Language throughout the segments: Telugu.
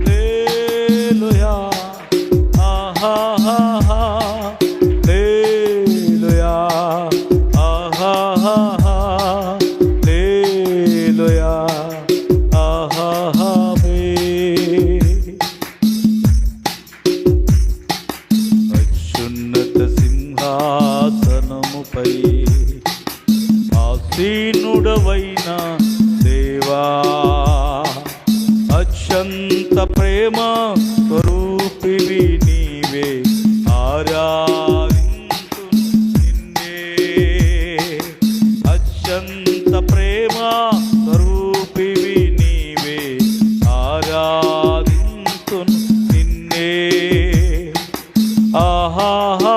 హల్లెలూయా హల్లెలూయా హల్లెలూయా అత్యున్నత సింహాసనముపై ఆసీనుడవైన దేవా, అత్యంత ప్రేమ స్వరూపివి నీవే, ఆరాధింతు నిన్నే. అత్యంత ప్రేమ స్వరూపివి నీవే, ఆరాధింతు నిన్నే. ఆహాహా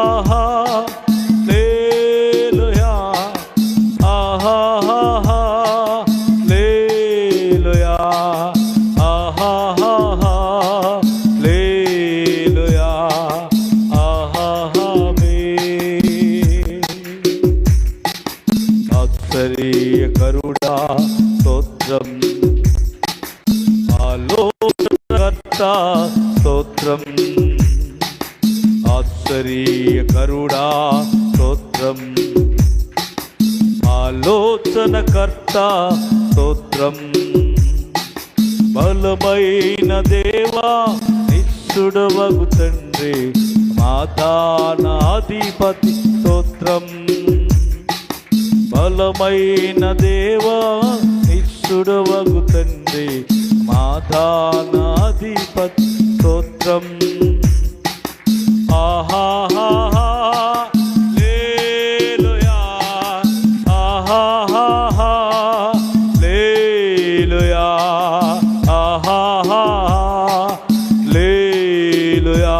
కరుణా స్తోత్రం, ఆలోచనకర్త స్తోత్రం, ఆశ్చర్య కరుణా స్తోత్రం, ఆలోచనకర్త స్తోత్రం. బలమైన దేవా నిత్యుడవగు తండ్రి, మాతానాధిపతి స్తోత్రం. బలమైన దేవా నిత్యుడవగు తండ్రి, మాతానాధిపతి స్తోత్రం. ఆహాహా హల్లెలూయా ఆహాహా హల్లెలూయా ఆహాహా హల్లెలూయా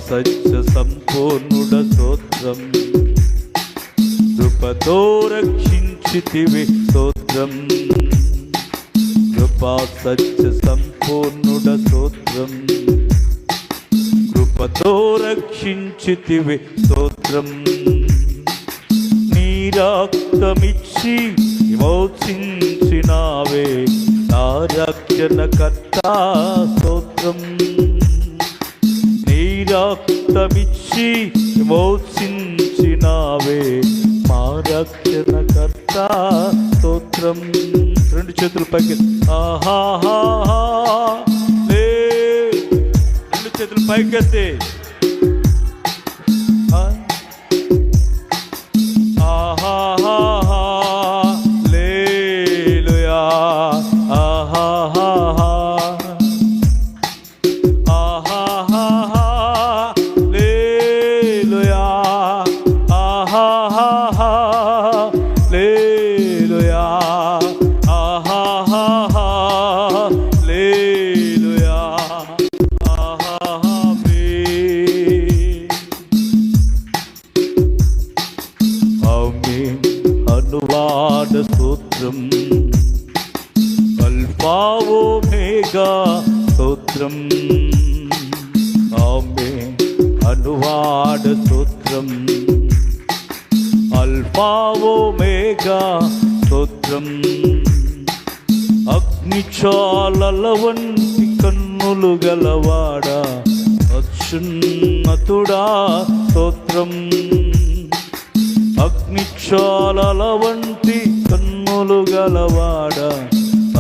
సత్య సంపూర్ణుడ స్తోత్రం, కృపతో రక్షించితివి స్తోత్రం. కృపా సత్య సంపూర్ణుడ స్తోత్రం, కృపతో రక్షించితివి స్తోత్రం. నీ రక్తమిచ్చి విమోచించినావే, నా రక్షణకర్త స్తోత్రం. రక్తమిచ్చి విమోచించినావే, మా రక్షణకర్త స్తోత్రం. రెండు చేతులు పైకి, ఆహాహా రెండు చేతులు పైకెత్తి, ఆహాహా హల్లెలూయా ఆహాహా అనువాద స్తోత్రం, అల్ఫా ఓమేగా స్తోత్రం. ఆమేన్. అనువాద స్తోత్రం, అల్ఫా ఓమేగా స్తోత్రం. అగ్నిజ్వాలల వంటి కన్నులు గలవాడా, అత్యున్నతుడా స్తోత్రం. అగ్నిజ్వాలల వంటి కన్నులు గలవాడా,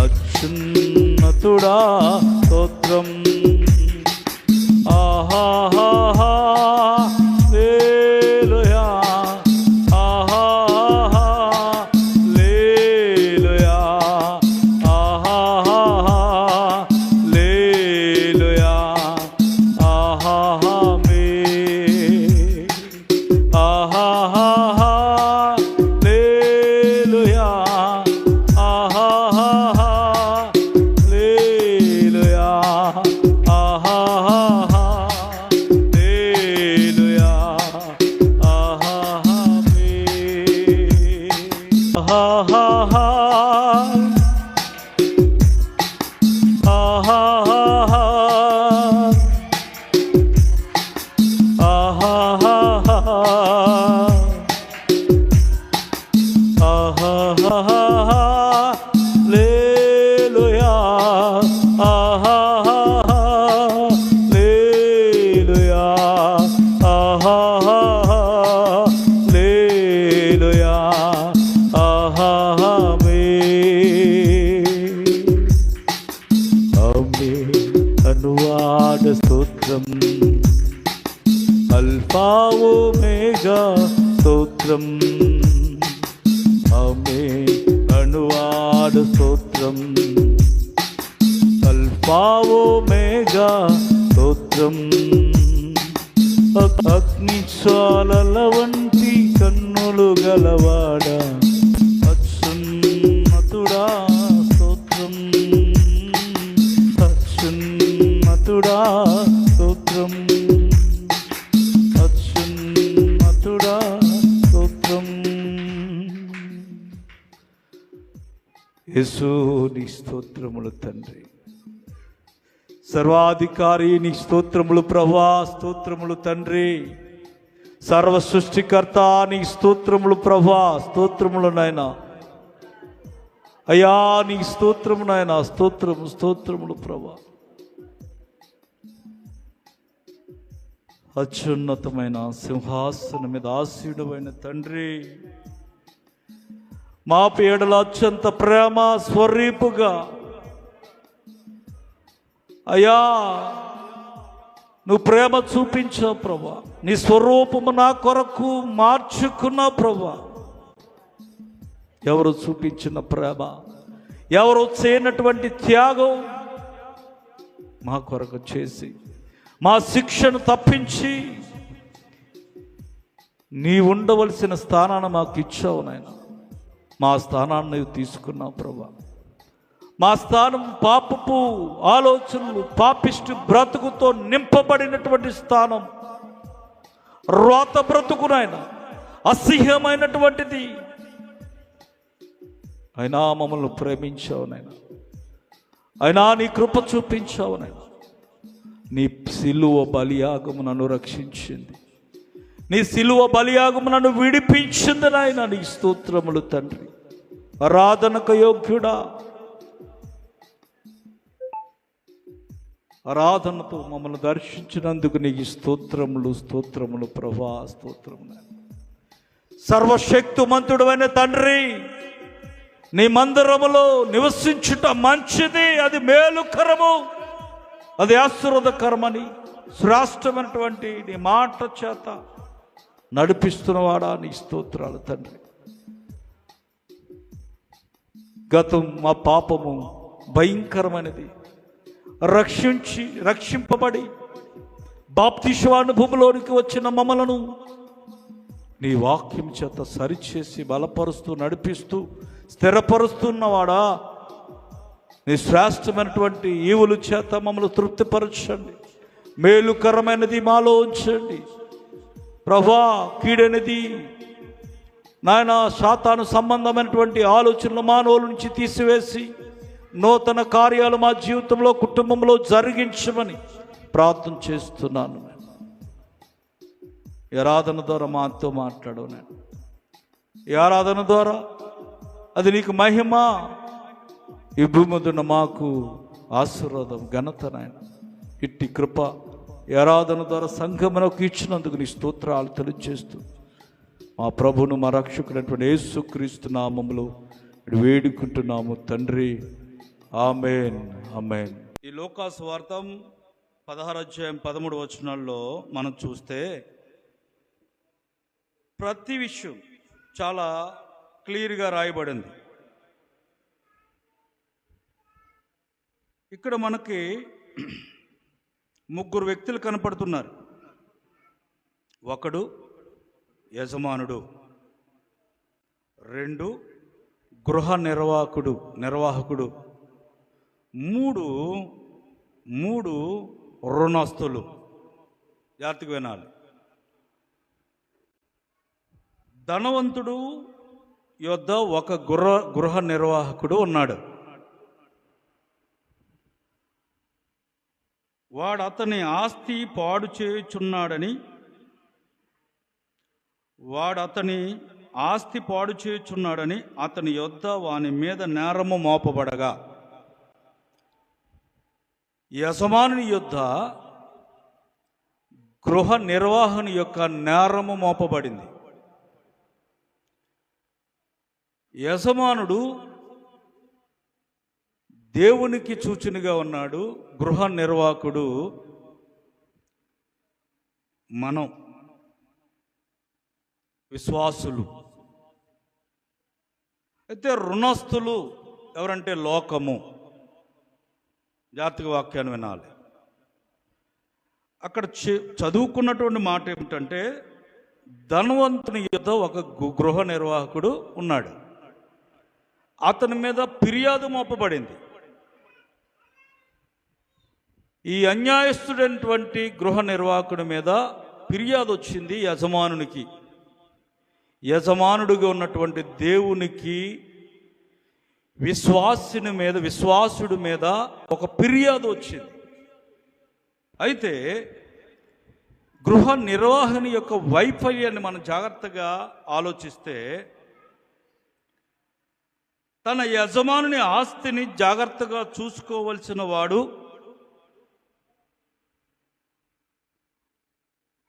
అత్యున్నతుడా స్తోత్రం. ఆహాహా హల్లెలూయా ఆహాహా హల్లెలూయా ఆహాహా హల్లెలూయా ఆహాహా ఆహాహా హల్లెలూయా హల్లెలూయా హల్లెలూయా అనువాద స్తోత్రం అల్ఫా ఒమేగా స్తోత్రం ఆమేన్ అనువాద స్తోత్రం అల్ఫా ఒమేగా స్తోత్రం అగ్నిజ్వాలల వంటి కన్నులు గలవాడ అత్యున్నతుడా స్తోత్రం అత్యున్నతుడా స్తోత్రం అత్యున్నతుడా స్తోత్రం. యేసు నీ స్తోత్రములు తండ్రి, సర్వాధికారి నీ స్తోత్రములు ప్రభువా, స్తోత్రములు తండ్రి, సర్వ సృష్టికర్త నీ స్తోత్రములు ప్రభువా, స్తోత్రములు నాయనా అయ్యా నీ స్తోత్రము నాయనా, స్తోత్రము స్తోత్రములు ప్రభువా. అత్యున్నతమైన సింహాసనం మీద ఆసీనుడైన తండ్రి, మా పేడల అత్యంత ప్రేమ స్వరూపుగా అయ్యా నువ్వు ప్రేమ చూపించావు ప్రభా, నీ స్వరూపము నా కొరకు మార్చుకున్నావు ప్రభా. ఎవరు చూపించిన ప్రేమ, ఎవరు చేయనటువంటి త్యాగం మా కొరకు చేసి మా శిక్షను తప్పించి నీ ఉండవలసిన స్థానాన్ని మాకు ఇచ్చావు నాయన. మా స్థానాన్ని నువ్వు తీసుకున్నావు ప్రభా. మా స్థానం పాపపు ఆలోచనలు, పాపిష్టి బ్రతుకుతో నింపబడినటువంటి స్థానం, రోత బ్రతుకునైనా అసహ్యమైనటువంటిది. అయినా మమ్మల్ని ప్రేమించావు నాయన, అయినా నీ కృప చూపించావు నాయన. నీ సిలువ బలియాగము నన్ను రక్షించింది, నీ సిలువ బలియాగము నన్ను విడిపించింది నాయన. నీ స్తోత్రములు తండ్రి, ఆరాధనకు యోగ్యుడా, ఆరాధనతో మమ్మల్ని దర్శించినందుకు నీకు స్తోత్రములు స్తోత్రములు ప్రభా, స్తోత్రములు. సర్వశక్తిమంతుడైన తండ్రి, నీ మందిరములో నివసించుట మంచిది, అది మేలుకరము, అది ఆశీర్వాదకరమని శ్రేష్టమైనటువంటి నీ మాట చేత నడిపిస్తున్నవాడా నీ స్తోత్రాలు తండ్రి. గతం మా పాపము భయంకరమైనది, రక్షింపబడి బాప్తిస్మానుభవంలోనికి వచ్చిన మమ్మలను నీ వాక్యం చేత సరిచేసి బలపరుస్తూ నడిపిస్తూ స్థిరపరుస్తున్నవాడా, నీ శ్రేష్టమైనటువంటి ఈవుల చేత మమ్మల్ని తృప్తిపరచండి, మేలుకరమైనది మాలో ఉంచండి ప్రభా. కీడైనది నాయన సాతాను సంబంధమైనటువంటి ఆలోచనలు మానవుల నుంచి తీసివేసి నూతన కార్యాలు మా జీవితంలో, కుటుంబంలో జరిగించమని ప్రార్థన చేస్తున్నాను. ఈ ఆరాధన ద్వారా మాతో మాట్లాడు నేను. ఈ ఆరాధన ద్వారా అది నీకు మహిమ, ఈ భూమిదున్న మాకు ఆశీర్వాదం, ఘనత నాయన. ఇట్టి కృప ఈ ఆరాధన ద్వారా సంఘమునకు ఇచ్చినందుకు నీ స్తోత్రాలు తెలియజేస్తూ మా ప్రభువును మా రక్షకుడైనటువంటి యేసుక్రీస్తు నామములో వేడుకుంటున్నాము తండ్రి, ఆమేన్ ఆమేన్. ఈ లూకాసు వార్త 16:13 మనం చూస్తే ప్రతి విషయం చాలా క్లియర్గా రాయబడింది. ఇక్కడ మనకి 3 వ్యక్తులు కనపడుతున్నారు. ఒకడు యజమానుడు, 2 గృహ నిర్వాహకుడు, 3 రుణస్తులు. జాగ్రత్తగా వినాలి. ధనవంతుడు యొద్ద ఒక గృహ నిర్వాహకుడు ఉన్నాడు. వాడు అతని ఆస్తి పాడు చేయుచున్నాడని వాడు అతని ఆస్తి పాడు చేయుచున్నాడని అతని యొద్ద వాని మీద నేరము మోపబడగా, యజమానుని యొద్ద గృహ నిర్వహణ యొక్క నేరము మోపబడింది. యజమానుడు దేవునికి సూచనగా ఉన్నాడు, గృహ నిర్వాహకుడు మనం విశ్వాసులు. అయితే రుణస్థులు ఎవరంటే లోకము. జాతక వాక్యాన్ని వినాలి. అక్కడ చదువుకున్నటువంటి మాట ఏమిటంటే, ధనవంతుని యొద్ద ఒక గృహ నిర్వాహకుడు ఉన్నాడు, అతని మీద ఫిర్యాదు మోపబడింది. ఈ అన్యాయస్తుడైనటువంటి గృహ నిర్వాహకుడి మీద ఫిర్యాదు వచ్చింది యజమానునికి. యజమానుడిగా ఉన్నటువంటి దేవునికి విశ్వాసుడి మీద ఒక ఫిర్యాదు వచ్చింది. అయితే గృహ నిర్వహణ యొక్క వైఫల్యాన్ని మనం జాగ్రత్తగా ఆలోచిస్తే, తన యజమానుని ఆస్తిని జాగ్రత్తగా చూసుకోవలసిన వాడు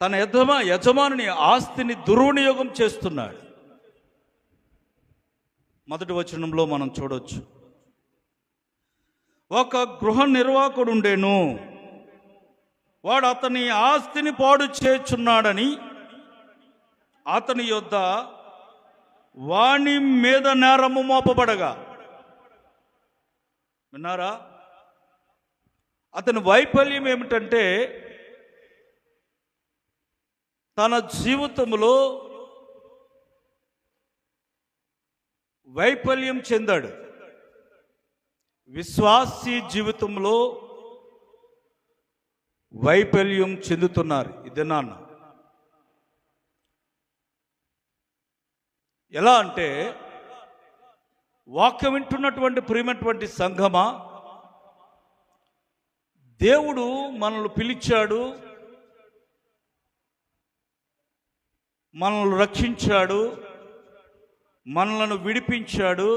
తన యజమానుని ఆస్తిని దుర్వినియోగం చేస్తున్నాడు. మొదటి వచనంలో మనం చూడవచ్చు, ఒక గృహ నిర్వాహకుడు ఉండేను, వాడు అతని ఆస్తిని పాడు చేయుచున్నాడని అతని యొద్ద వాని మీద నేరము మోపబడగా. విన్నారా? అతని వైఫల్యం ఏమిటంటే, తన జీవితంలో వైఫల్యం చెందాడు. విశ్వాసీ జీవితంలో వైఫల్యం చెందుతున్నారు. ఇది నాన్న ఎలా అంటే, వాక్యం వింటున్నటువంటి ప్రియమైనటువంటి సంఘమా, దేవుడు మనల్ని పిలిచాడు, మనల్ని రక్షించాడు, మనలను విడిపించాడు.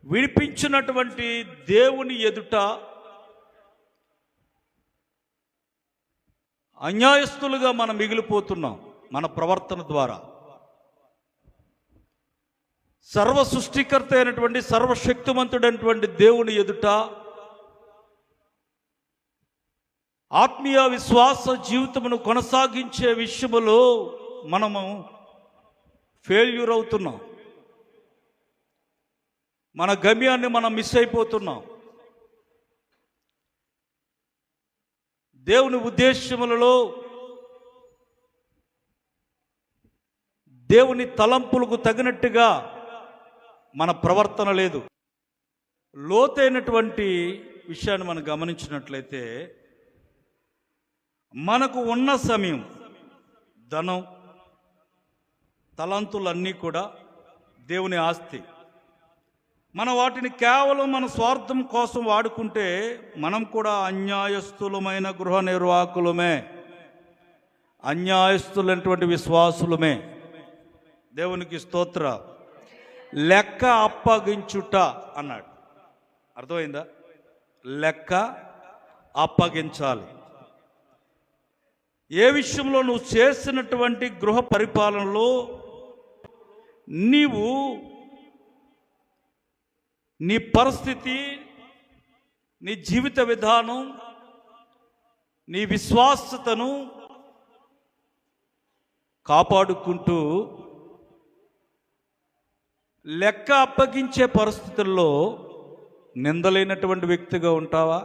విడిపించినటువంటి దేవుని ఎదుట అన్యాయస్తులుగా మనం మిగిలిపోతున్నాం మన ప్రవర్తన ద్వారా. సర్వ సృష్టికర్త అయినటువంటి సర్వశక్తిమంతుడైనటువంటి దేవుని ఎదుట ఆత్మీయ విశ్వాస జీవితమును కొనసాగించే విషయములో మనము ఫెయిల్యూర్ అవుతున్నాం. మన గమ్యాన్ని మనం మిస్ అయిపోతున్నాం. దేవుని ఉద్దేశములలో, దేవుని తలంపులకు తగినట్టుగా మన ప్రవర్తన లేదు. లోతైనటువంటి విషయాన్ని మనం గమనించినట్లయితే, మనకు ఉన్న సమయం, ధనం, తలంతులన్నీ కూడా దేవుని ఆస్తి. మన వాటిని కేవలం మన స్వార్థం కోసం వాడుకుంటే మనం కూడా అన్యాయస్తులమైన గృహ నిర్వాహకులమే, అన్యాయస్తులైనటువంటి విశ్వాసులమే. దేవునికి స్తోత్ర. లెక్క అప్పగించుట అన్నాడు. అర్థమైందా? లెక్క అప్పగించాలి. ఏ విషయంలో నువ్వు చేసినటువంటి గృహ పరిపాలనలో నీవు నీ పరిస్థితి, నీ జీవిత విధానం, నీ విశ్వాసతను కాపాడుకుంటూ లెక్క అప్పగించే పరిస్థితుల్లో నిందలేనటువంటి వ్యక్తిగా ఉంటావా?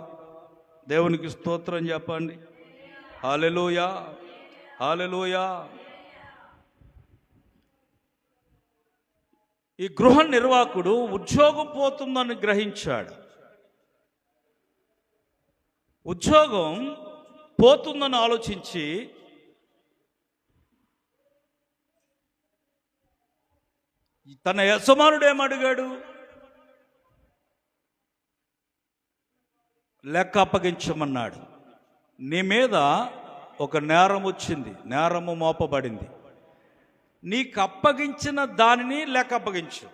దేవునికి స్తోత్రం చెప్పండి. హల్లెలూయా, హల్లెలూయా. ఈ గృహ నిర్వాహకుడు ఉద్యోగం పోతుందని గ్రహించాడు. ఉద్యోగం పోతుందని ఆలోచించి తన యజమానుడు ఏమడిగాడు? లెక్క అప్పగించమన్నాడు. నీ మీద ఒక నేరం వచ్చింది, నేరము మోపబడింది. నీకు అప్పగించిన దానిని లెక్క అప్పగించు.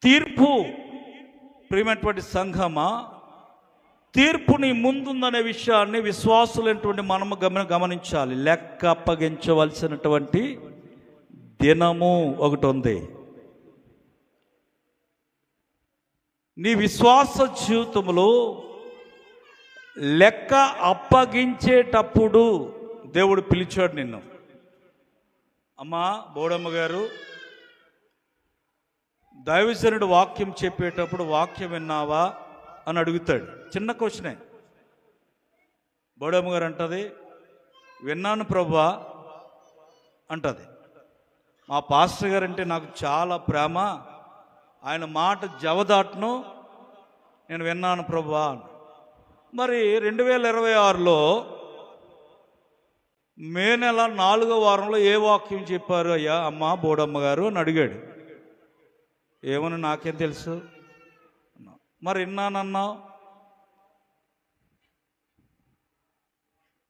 తీర్పు, ప్రియమైనటువంటి సంఘమా, తీర్పు నీ ముందుందనే విషయాన్ని విశ్వాసులైనటువంటి మనము గమనించాలి. లెక్క అప్పగించవలసినటువంటి దినము ఒకటి ఉంది. నీ విశ్వాస జీవితంలో లెక్క అప్పగించేటప్పుడు దేవుడు పిలిచాడు నిన్ను. అమ్మా బోడమ్మ గారు, దైవజనుడు వాక్యం చెప్పేటప్పుడు వాక్యం విన్నావా అని అడుగుతాడు. చిన్న క్వశ్చనే. బోడమ్మ గారు అంటది, విన్నాను ప్రభువా అంటది. మా పాస్టర్ గారు అంటే నాకు చాలా ప్రేమ, ఆయన మాట జవదాటను, నేను విన్నాను ప్రభువా. మరి 2026లో మే నెల 4వ వారంలో ఏ వాక్యం చెప్పారు అయ్యా అమ్మ బోడమ్మ గారు అని అడిగాడు. ఏమని నాకేం తెలుసు. మరి విన్నానన్నావు.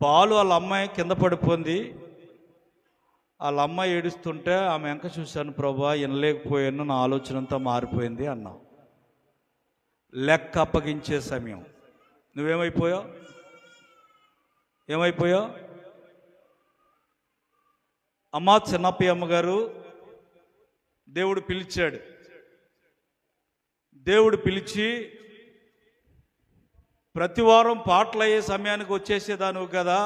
పాలు వాళ్ళ అమ్మాయి కింద పడిపోయింది, వాళ్ళ అమ్మాయి ఏడుస్తుంటే ఆమె వెంక చూశాను ప్రభువా, వినలేకపోయాను, నా ఆలోచన అంతా మారిపోయింది అన్నావు. లెక్క అప్పగించే సమయం. నువ్వేమైపోయావు? ఏమైపోయావు? అమ్మా చిన్నప్ప అమ్మగారు, దేవుడు పిలిచాడు. దేవుడు పిలిచి ప్రతి వారం పాటలు అయ్యే సమయానికి వచ్చేసేదాను కదా,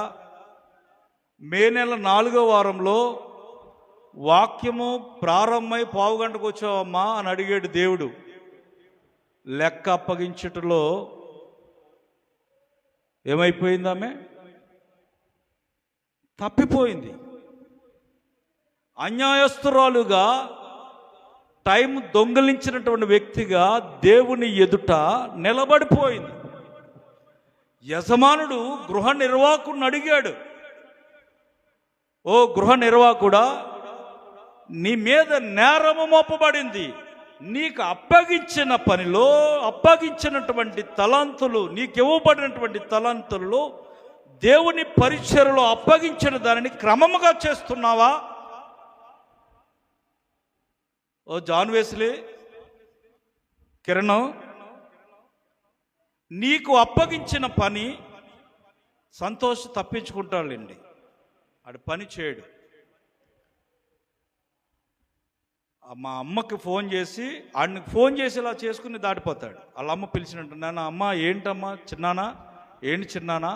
మే నెల 4వ వారంలో వాక్యము ప్రారంభమై పావుగంటకు వచ్చావమ్మా అని అడిగాడు దేవుడు. లెక్క అప్పగించుటలో ఏమైపోయింది? ఆమె తప్పిపోయింది. అన్యాయస్తురాలుగా, టైం దొంగిలించినటువంటి వ్యక్తిగా దేవుని ఎదుట నిలబడిపోయింది. యజమానుడు గృహ నిర్వాహకుడిని అడిగాడు, ఓ గృహ నిర్వాహకుడా, నీ మీద నేరము మోపబడింది, నీకు అప్పగించిన పనిలో అప్పగించినటువంటి తలాంతులు, నీకు ఇవ్వబడినటువంటి తలాంతులలో దేవుని పరిచర్యలో అప్పగించిన దానిని క్రమముగా చేస్తున్నావా? ఓ జాన్ వెస్లీ, కిరణ్, నీకు అప్పగించిన పని సంతోష్ తప్పించుకుంటాడండి, ఆడు పని చేయడు. మా అమ్మకి ఫోన్ చేసి ఆడిని ఫోన్ చేసి ఇలా చేసుకుని దాటిపోతాడు. వాళ్ళ అమ్మ పిలిచినట్టు, నాన్న అమ్మ ఏంటమ్మా చిన్నానా, ఏంటి చిన్నానా,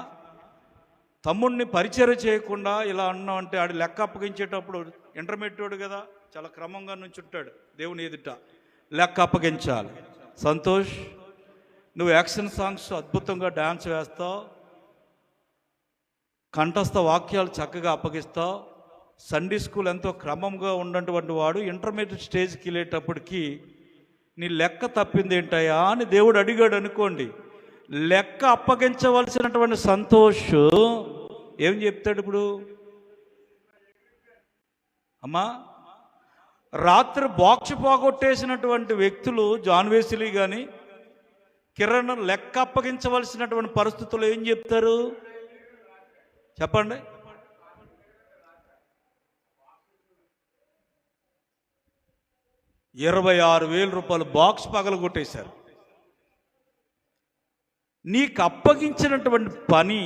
తమ్ముడిని పరిచయం చేయకుండా ఇలా అన్నావు అంటే, ఆడు లెక్క అప్పగించేటప్పుడు ఇంటర్మీడియట్ కదా, చాలా క్రమంగా నుంచుంటాడు దేవుని ఎదుట. లెక్క అప్పగించాలి. సంతోష్, నువ్వు యాక్షన్ సాంగ్స్ అద్భుతంగా డ్యాన్స్ వేస్తావు, కంఠస్థ వాక్యాలు చక్కగా అప్పగిస్తావు, సండే స్కూల్ ఎంతో క్రమంగా ఉన్నటువంటి వాడు ఇంటర్మీడియట్ స్టేజ్కి వెళ్ళేటప్పటికి నీ లెక్క తప్పింది ఏంటయ్యా అని దేవుడు అడిగాడు అనుకోండి. లెక్క అప్పగించవలసినటువంటి సంతోష్ ఏం చెప్తాడు ఇప్పుడు? అమ్మా, రాత్రి బాక్స్ పోగొట్టేసినటువంటి వ్యక్తులు జాన్ వెస్లీ కానీ కిరణ్ లెక్క అప్పగించవలసినటువంటి పరిస్థితుల్లో ఏం చెప్తారు చెప్పండి? 26,000 రూపాయలు బాక్స్ పగలగొట్టేశారు. నీకు అప్పగించినటువంటి పని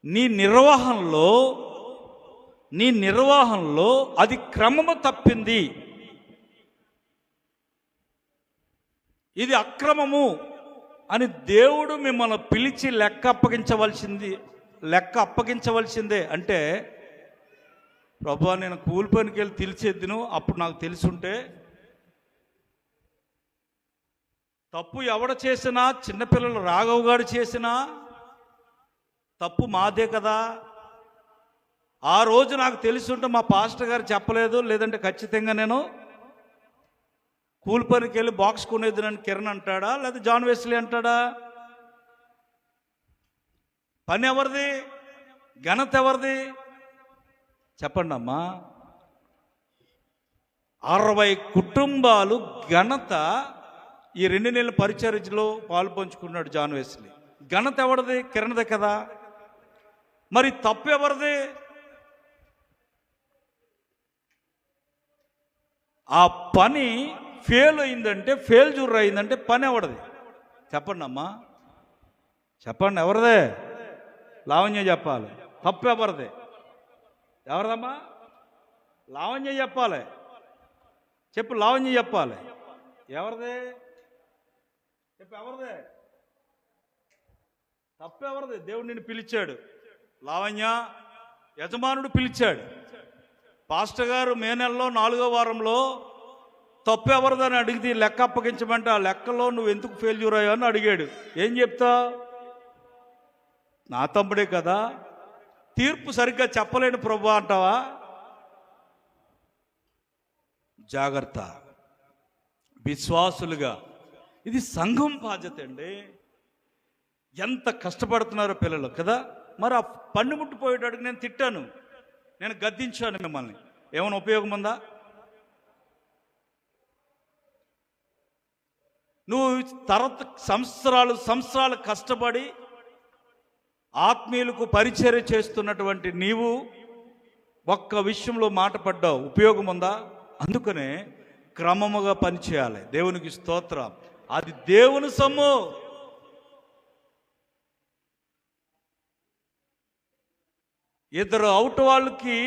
నీ నిర్వహణలో అది క్రమము తప్పింది, ఇది అక్రమము అని దేవుడు మిమ్మల్ని పిలిచి లెక్క అప్పగించవలసిందే అంటే, ప్రభువా నేను కూలి పనికి వెళ్ళి తెలిసేద్దును, అప్పుడు నాకు తెలుసుంటే. తప్పు ఎవడ చేసినా, చిన్నపిల్లలు రాఘవ్ గారు చేసినా తప్పు మాదే కదా. ఆ రోజు నాకు తెలుసుంటే మా పాస్టర్ గారు చెప్పలేదు, లేదంటే ఖచ్చితంగా నేను కూలి పనికి వెళ్ళి బాక్స్ కొనేది నన్ను కిరణ్ అంటాడా, లేదా జాన్ వెస్లీ అంటాడా? పని ఎవరిది? ఘనత ఎవరిది? చెప్పండి అమ్మా. 60 కుటుంబాలు ఘనత ఈ 2 నెలల పరిచర్యలో పాలు పంచుకున్నాడు జాన్ వెస్లీ. ఘనత ఎవరిది? కిరణ్దే కదా. మరి తప్పు ఎవరిది? ఆ పని ఫెయిల్ అయిందంటే, ఫెయిల్యూర్ అయిందంటే పని ఎవరిది? చెప్పండి అమ్మా, చెప్పండి, ఎవరిదే? లావణ్య చెప్పాలి. తప్పు ఎవరిది? ఎవరిదమ్మా? లావణ్య చెప్పాలి. చెప్పు, లావణ్య చెప్పాలి. ఎవరిదే? చెప్పు, ఎవరిదే? తప్పు ఎవరిది? దేవుడు నిన్ను పిలిచాడు. లావణ్య, యజమానుడు పిలిచాడు. పాస్టర్ గారు మే నెలలో 4వ వారంలో తప్పు ఎవరిదని అడిగితే లెక్క అప్పగించమంటే ఆ లెక్కలో నువ్వు ఎందుకు ఫెయిల్యూర్ అయ్యావు అని అడిగాడు. ఏం చెప్తా? నా తమ్ముడే కదా, తీర్పు సరిగ్గా చెప్పలేని ప్రభు అంటావా? జాగ్రత్త. విశ్వాసులుగా ఇది సంఘం బాధ్యత అండి. ఎంత కష్టపడుతున్నారో పిల్లలు కదా. మరి ఆ పన్ను ముట్టిపోయేటట్టుకు నేను తిట్టాను, నేను గద్దించాను మిమ్మల్ని, ఏమైనా ఉపయోగం ఉందా? నువ్వు సంవత్సరాలు కష్టపడి ఆత్మీయులకు పరిచర్య చేస్తున్నటువంటి నీవు ఒక్క విషయంలో మాట పడ్డావు, ఉపయోగం ఉందా? అందుకనే క్రమముగా పనిచేయాలి. దేవునికి స్తోత్రం. అది దేవుని సొమ్ము. ఇద్దరు అవుట్ వాళ్ళకి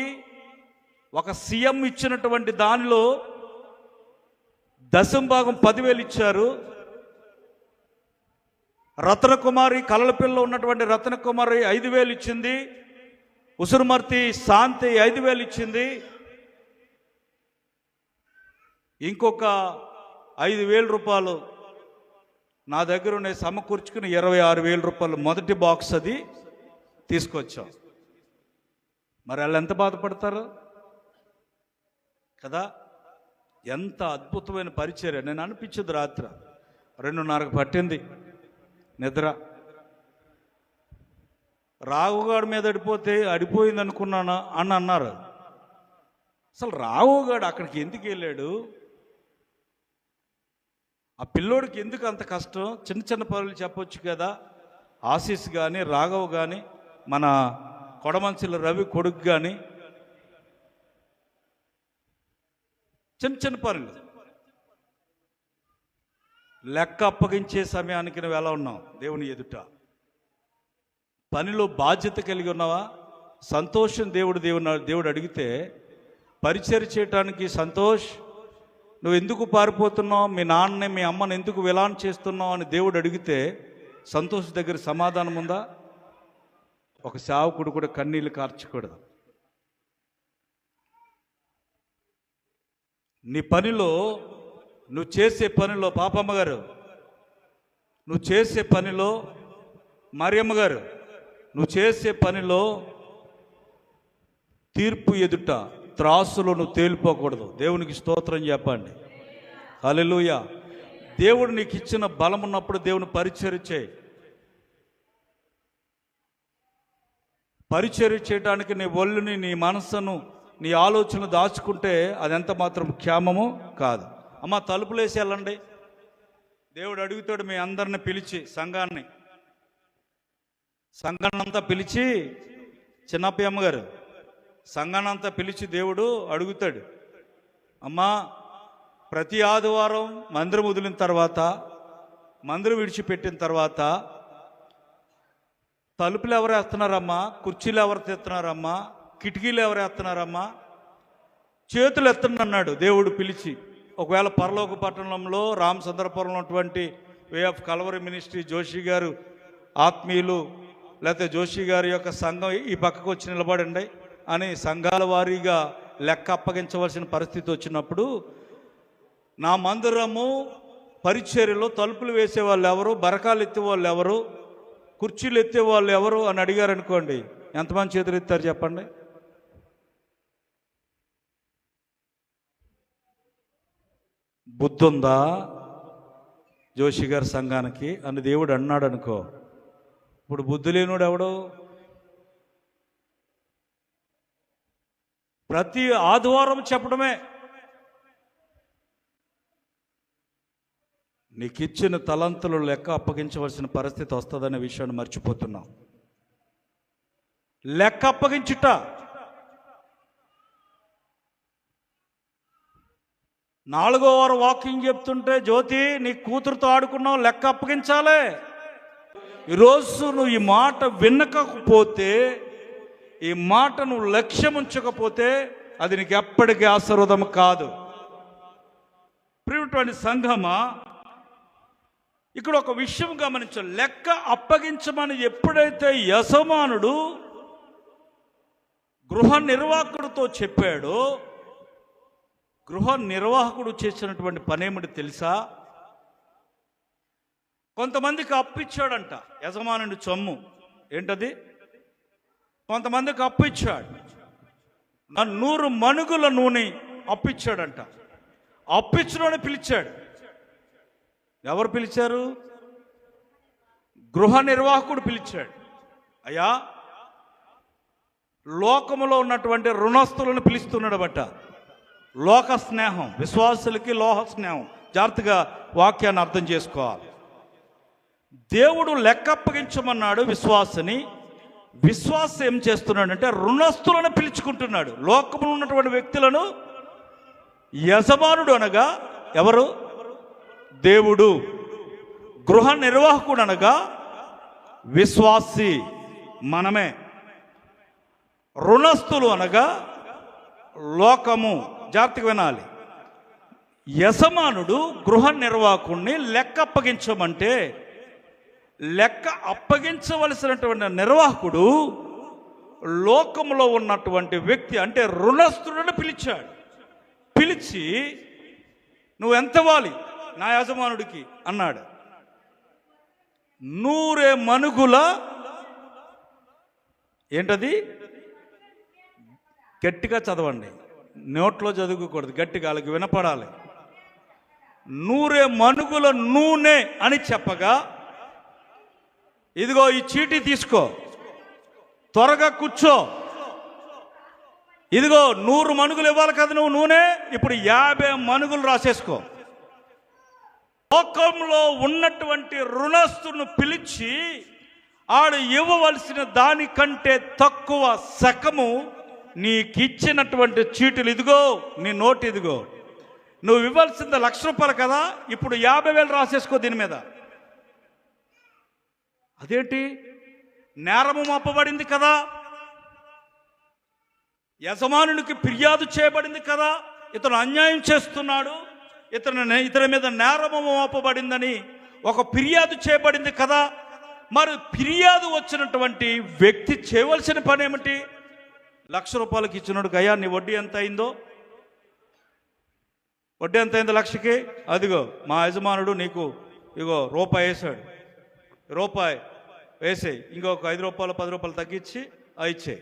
ఒక సీఎం ఇచ్చినటువంటి దానిలో దశంభాగం 10,000 ఇచ్చారు. రత్నకుమారి కలలపిల్ల ఉన్నటువంటి రత్నకుమారి 5,000 ఇచ్చింది. ఉసురుమర్తి శాంతి 5,000 ఇచ్చింది. ఇంకొక 5,000 రూపాయలు నా దగ్గర నేను సమకూర్చుకుని 26,000 రూపాయలు మొదటి బాక్స్ అది తీసుకొచ్చాం. మరి వాళ్ళు ఎంత బాధపడతారు కదా. ఎంత అద్భుతమైన పరిచర్య. నేను అనిపించదు, రాత్రి 2:30 పట్టింది నిద్ర. రావుగాడి మీద అడిపోయింది అనుకున్నాను అని అన్నారు. అసలు రావుగాడు అక్కడికి ఎందుకు వెళ్ళాడు? ఆ పిల్లోడికి ఎందుకు అంత కష్టం? చిన్న చిన్న పనులు చెప్పొచ్చు కదా. ఆశీస్ కానీ, రాఘవ్ కానీ, మన కొడమంచిల రవి కొడుకు కానీ, చిన్న చిన్న పనులు. లెక్క అప్పగించే సమయానికి నువ్వు ఎలా ఉన్నావు దేవుని ఎదుట? పనిలో బాధ్యత కలిగి ఉన్నావా? సంతోషం దేవుడు అడిగితే పరిచర్య చేయటానికి, సంతోష్ నువ్వు ఎందుకు పారిపోతున్నావు, మీ నాన్నని మీ అమ్మని ఎందుకు విలాన్ చేస్తున్నావు అని దేవుడు అడిగితే సంతోష్ దగ్గర సమాధానం ఉందా? ఒక సేవకుడు కూడా కన్నీళ్ళు కార్చకూడదు. నీ పనిలో, నువ్వు చేసే పనిలో, పాపమ్మ గారు నువ్వు చేసే పనిలో, మరియమ్మ గారు నువ్వు చేసే పనిలో తీర్పు ఎదుట త్రాసులో నువ్వు తేలిపోకూడదు. దేవునికి స్తోత్రం చెప్పండి. హల్లెలూయా. దేవుడు నీకు ఇచ్చిన బలం ఉన్నప్పుడు దేవుని పరిచర్య చేయి. పరిచర్య చేయడానికి నీ ఒళ్ళుని, నీ మనస్సును, నీ ఆలోచనలు దాచుకుంటే అది ఎంత మాత్రం క్షేమము కాదు. అమ్మ, తలుపులేసి వెళ్ళండి. దేవుడు అడుగుతాడు మీ అందరిని పిలిచి, సంఘాన్నంతా పిలిచి, చిన్నప్పయ్యమ్మ గారు సంఘాన్నంతా పిలిచి దేవుడు అడుగుతాడు, అమ్మా ప్రతి ఆదివారం మందిరం వదిలిన తర్వాత, మందిరం విడిచిపెట్టిన తర్వాత తలుపులు ఎవరు వేస్తున్నారమ్మా, కుర్చీలు ఎవరు తెస్తున్నారమ్మా, కిటికీలు ఎవరు వేస్తున్నారమ్మా, చేతులు ఎత్తండి అన్నాడు దేవుడు పిలిచి. ఒకవేళ పరలోక పట్టణంలో రామచంద్రపురంలో ఉన్నటువంటి way of Calvary ministry Joshi గారు ఆత్మీయులు, లేకపోతే జోషి గారి యొక్క సంఘం ఈ పక్కకు వచ్చి నిలబడండి అని సంఘాల వారీగా లెక్క అప్పగించవలసిన పరిస్థితి వచ్చినప్పుడు, నా మందిరము పరిచర్యలో తలుపులు వేసేవాళ్ళు ఎవరు, బరకాలు ఎత్తేవాళ్ళు ఎవరు, కుర్చీలు ఎత్తేవాళ్ళు ఎవరు అని అడిగారు అనుకోండి, ఎంతమంది చేతులు ఎత్తారు చెప్పండి? బుద్ధి ఉందా జోషి గారి సంఘానికి అని దేవుడు అన్నాడు అనుకో. ఇప్పుడు బుద్ధి లేనుడు ఎవడు? ప్రతి ఆదివారం చెప్పడమే. నీకిచ్చిన తలంతులు లెక్క అప్పగించవలసిన పరిస్థితి వస్తుందనే విషయాన్ని మర్చిపోతున్నాం. లెక్క అప్పగించుట. నాలుగో వారు వాకింగ్ చెప్తుంటే, జ్యోతి నీ కూతురుతో ఆడుకున్నావు, లెక్క అప్పగించాలి. ఈరోజు నువ్వు ఈ మాట వినకపోతే, ఈ మాట నువ్వు లక్ష్యం ఉంచకపోతే అది నీకు ఎప్పటికీ ఆశీర్వాదం కాదు. ప్రియమైనటువంటి సంఘమా, ఇక్కడ ఒక విషయం గమనించాలి. లెక్క అప్పగించమని ఎప్పుడైతే యజమానుడు గృహ నిర్వాహకుడితో చెప్పాడో, గృహ నిర్వాహకుడు చేసినటువంటి పనేమిటి తెలుసా? కొంతమందికి అప్పిచ్చాడంట యజమానుడి సొమ్ము. ఏంటది? కొంతమందికి అప్పిచ్చాడు. 100 మణుగుల నూనె అప్పిచ్చాడంట. అప్పిచ్చులోనే పిలిచాడు. ఎవరు పిలిచారు? గృహ నిర్వాహకుడు పిలిచాడు. అయ్యా, లోకములో ఉన్నటువంటి రుణస్తులను పిలుస్తున్నాడు బట్ట. లోక స్నేహం, విశ్వాసులకి లోహ స్నేహం. జాగ్రత్తగా వాక్యాన్ని అర్థం చేసుకోవాలి. దేవుడు లెక్క అప్పగించమన్నాడు విశ్వాసని. విశ్వాస ఏం చేస్తున్నాడంటే రుణస్తులను పిలుచుకుంటున్నాడు. లోకములో ఉన్నటువంటి వ్యక్తులను యజమానుడు అనగా ఎవరు? దేవుడు. గృహ నిర్వాహకుడు అనగా విశ్వాసి, మనమే. రుణస్తులు అనగా లోకము. జాగ్రత్తగా వినాలి. యజమానుడు గృహ నిర్వాహకుడిని లెక్క అప్పగించమంటే, లెక్క అప్పగించవలసినటువంటి నిర్వాహకుడు లోకంలో ఉన్నటువంటి వ్యక్తి అంటే రుణస్తులను పిలిచాడు. పిలిచి, నువ్వు ఎంత ఇవ్వాలి నా యజమానుడికి అన్నాడు. 100 మణుగుల, ఏంటది? గట్టిగా చదవండి, నోట్లో చదువుకోకూడదు, గట్టిగా వాళ్ళకి వినపడాలి. 100 మణుగుల నూనె అని చెప్పగా, ఇదిగో ఈ చీటీ తీసుకో, త్వరగా కూర్చో, ఇదిగో 100 మణుగులు ఇవ్వాలి కదా నువ్వు నూనె, ఇప్పుడు 50 మణుగులు రాసేసుకో. లోకంలో ఉన్నటువంటి రుణస్తును పిలిచి ఆడు ఇవ్వవలసిన దానికంటే తక్కువ సకము నీకిచ్చినటువంటి చీటీలు, ఇదిగో నీ నోటు, ఇదిగో నువ్వు ఇవ్వాల్సింది 1,00,000 రూపాయలు కదా, ఇప్పుడు 50,000 రాసేసుకో దీని మీద. అదేంటి? నేరము మోపబడింది కదా, యజమానునికి ఫిర్యాదు చేయబడింది కదా, ఇతను అన్యాయం చేస్తున్నాడు, ఇతని మీద నేరము మోపబడిందని ఒక ఫిర్యాదు చేయబడింది కదా. మరి ఫిర్యాదు వచ్చినటువంటి వ్యక్తి చేయవలసిన పని ఏమిటి? 1,00,000 రూపాయలకి ఇచ్చినాడు. అయ్యా, నీ వడ్డీ ఎంత అయిందో? వడ్డీ ఎంత అయిందో 1,00,000కి? అదిగో మా యజమానుడు నీకు ఇగో రూపాయి వేసాడు, రూపాయి వేసేయి, ఇంకొక 5 రూపాయలు 10 రూపాయలు తగ్గించి ఇచ్చేయి,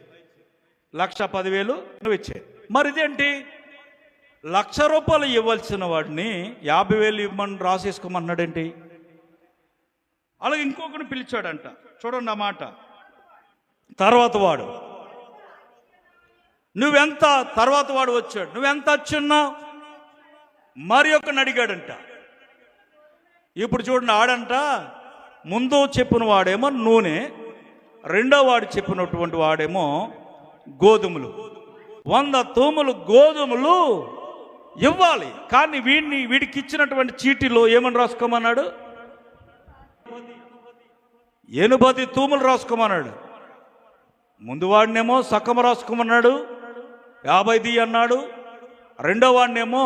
1,10,000 నువ్వు ఇచ్చేయి. మరి ఇదేంటి? 1,00,000 రూపాయలు ఇవ్వాల్సిన వాడిని 50,000 ఇవ్వమని రాసేసుకోమన్నాడేంటి? అలాగే ఇంకొకరిని పిలిచాడంట. చూడండి ఆ మాట. తర్వాత వాడు నువ్వెంత, తర్వాత వాడు వచ్చాడు, నువ్వెంత వచ్చున్నావు మరి ఒకరిని అడిగాడంట. ఇప్పుడు చూడండి, ఆడంట ముందు చెప్పిన వాడేమో నూనె, రెండో వాడు చెప్పినటువంటి వాడేమో గోధుమలు. 100 తూములు గోధుమలు ఇవ్వాలి. కానీ వీడికి ఇచ్చినటువంటి చీటీలో ఏమని రాసుకోమన్నాడు? 80 తూములు రాసుకోమన్నాడు. ముందు వాడినేమో సకము రాసుకోమన్నాడు, 50 అన్నాడు. రెండో వాడినేమో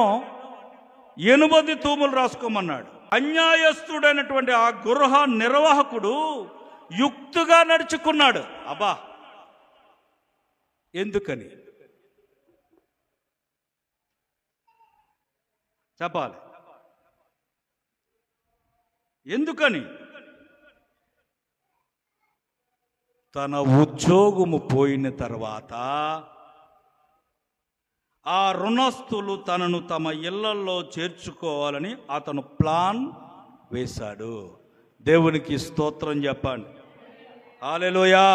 80 తూములు రాసుకోమన్నాడు. అన్యాయస్తుడైనటువంటి ఆ గృహ నిర్వాహకుడు యుక్తిగా నడుచుకున్నాడు. అబ్బా, ఎందుకని చెప్పాలి? ఎందుకని? తన ఉద్యోగము పోయిన తర్వాత ఆ రుణస్తులు తనను తమ ఇళ్లలో చేర్చుకోవాలని అతను ప్లాన్ వేశాడు. దేవునికి స్తోత్రం చెప్పండి. హల్లెలూయా,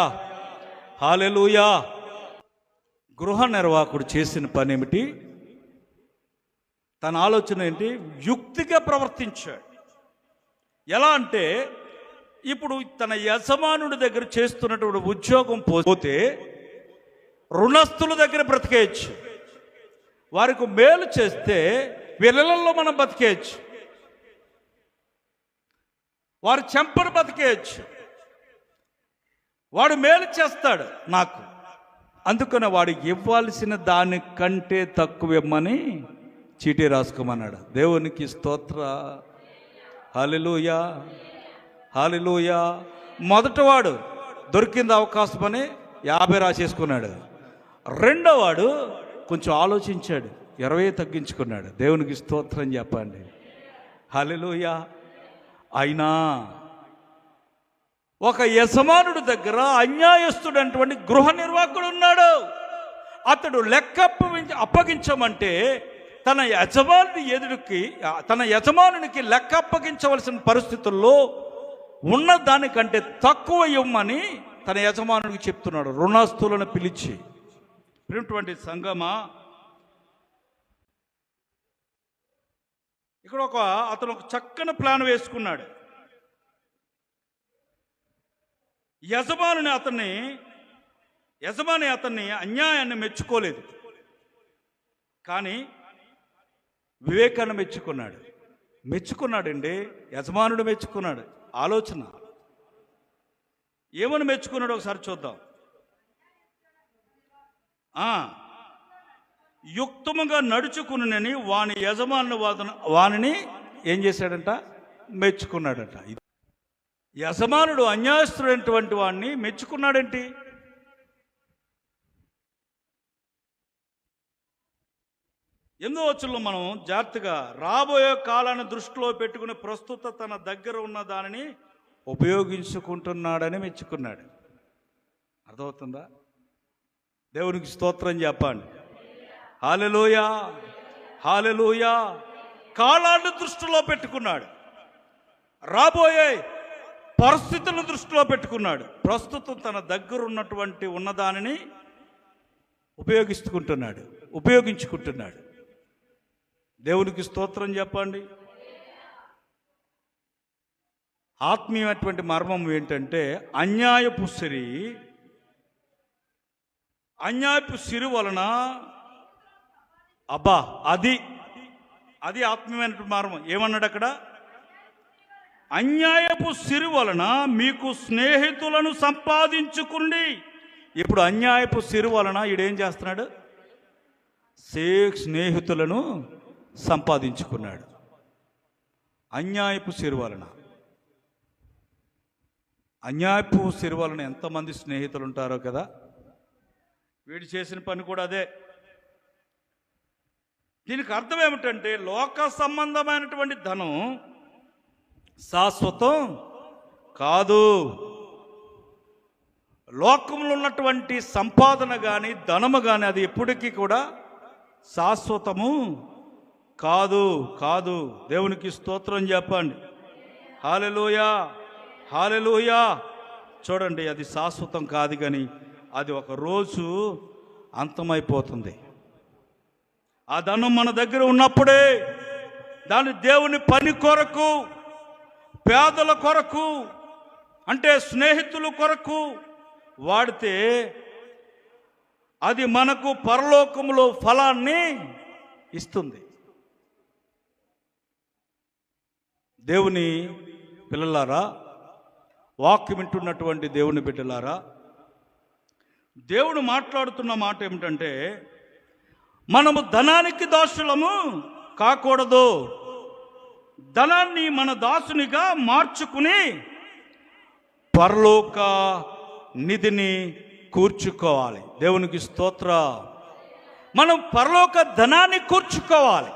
హల్లెలూయా. గృహ నిర్వాహకుడు చేసిన పని ఏమిటి? తన ఆలోచన ఏంటి? యుక్తిగా ప్రవర్తించాడు. ఎలా అంటే ఇప్పుడు తన యజమానుడి దగ్గర చేస్తున్నటువంటి ఉద్యోగం పోతే రుణస్థుల దగ్గర బ్రతికేయచ్చు, వారికి మేలు చేస్తే వీళ్ళల్లో మనం బతికేయచ్చు, వారు చెంపను బతికేయచ్చు. వాడు మేలు చేస్తాడు నాకు, అందుకనే వాడికి ఇవ్వాల్సిన దానికంటే తక్కువ ఇమ్మని చీటీ రాసుకోమన్నాడు. దేవునికి స్తోత్ర, హల్లెలూయా, హల్లెలూయా. మొదటివాడు దొరికింది అవకాశమని 50 రాసేసుకున్నాడు. రెండోవాడు కొంచెం ఆలోచించాడు, 20 తగ్గించుకున్నాడు. దేవునికి స్తోత్రం చెప్పండి, హల్లెలూయా. అయినా ఒక యజమానుడి దగ్గర అన్యాయస్తుడైనటువంటి గృహ నిర్వాహకుడు ఉన్నాడు. అతడు లెక్క అప్పగించమంటే తన యజమానునికి లెక్క అప్పగించవలసిన పరిస్థితుల్లో ఉన్న దానికంటే తక్కువ ఇవ్వమని తన యజమానుడికి చెప్తున్నాడు, రుణస్తులను పిలిచి. ప్రియునైనటువంటి సంగమా, ఇక్కడ అతను ఒక చక్కని ప్లాన్ వేసుకున్నాడు. యజమాని అతన్ని అన్యాయాన్ని మెచ్చుకోలేదు, కానీ వివేకాన్ని మెచ్చుకున్నాడండి. యజమానుడు మెచ్చుకున్నాడు. ఆలోచన ఏమని మెచ్చుకున్నాడు ఒకసారి చూద్దాం. యుక్తముగా నడుచుకుని వాని యజమాని వానిని ఏం చేశాడంట? మెచ్చుకున్నాడట. యజమానుడు అన్యాయస్తుడైనటువంటి వాడిని మెచ్చుకున్నాడేంటి? ఎన్నో వచ్చుల్లో మనం జాగ్రత్తగా రాబోయే కాలాన్ని దృష్టిలో పెట్టుకుని ప్రస్తుత తన దగ్గర ఉన్న దానిని ఉపయోగించుకుంటున్నాడని మెచ్చుకున్నాడు. అర్థమవుతుందా? దేవునికి స్తోత్రం చెప్పండి, హల్లెలూయా, హల్లెలూయా. కాలాన్ని దృష్టిలో పెట్టుకున్నాడు, రాబోయే పరిస్థితులను దృష్టిలో పెట్టుకున్నాడు. ప్రస్తుతం తన దగ్గర ఉన్నదానిని ఉపయోగించుకుంటున్నాడు. దేవునికి స్తోత్రం చెప్పండి. ఆత్మీయమైనటువంటి మర్మం ఏంటంటే అన్యాయపు సిరి వలన అది ఆత్మీయమైనటువంటి మర్మం. ఏమన్నాడు అక్కడ? అన్యాయపు సిరి వలన మీకు స్నేహితులను సంపాదించుకుని. ఇప్పుడు అన్యాయపు సిరి వలన ఈడేం చేస్తున్నాడు? స్నేహితులను సంపాదించుకున్నాడు. అన్యాయపు సిరి వలన ఎంతమంది స్నేహితులు ఉంటారో కదా. వీడు చేసిన పని కూడా అదే. దీనికి అర్థం ఏమిటంటే లోక సంబంధమైనటువంటి ధనం శాశ్వతం కాదు. లోకంలో ఉన్నటువంటి సంపాదన కానీ ధనము కానీ అది ఎప్పటికీ కూడా శాశ్వతము కాదు. దేవునికి స్తోత్రం చెప్పండి, హల్లెలూయా, హల్లెలూయా. చూడండి, అది శాశ్వతం కాదు, కానీ అది ఒక రోజు అంతమైపోతుంది. ఆ ధనం మన దగ్గర ఉన్నప్పుడే దాన్ని దేవుని పని కొరకు, పేదల కొరకు, అంటే స్నేహితుల కొరకు వాడితే అది మనకు పరలోకములో ఫలాన్ని ఇస్తుంది. దేవుని పిల్లలారా, వాక్యం వింటున్నటువంటి దేవుని బిడ్డలారా, దేవుడు మాట్లాడుతున్న మాట ఏమిటంటే మనము ధనానికి దాసులము కాకూడదు. ధనాన్ని మన దాసునిగా మార్చుకుని పరలోక నిధిని కూర్చుకోవాలి. దేవునికి స్తోత్ర. మనం పరలోక ధనాన్ని కూర్చుకోవాలి.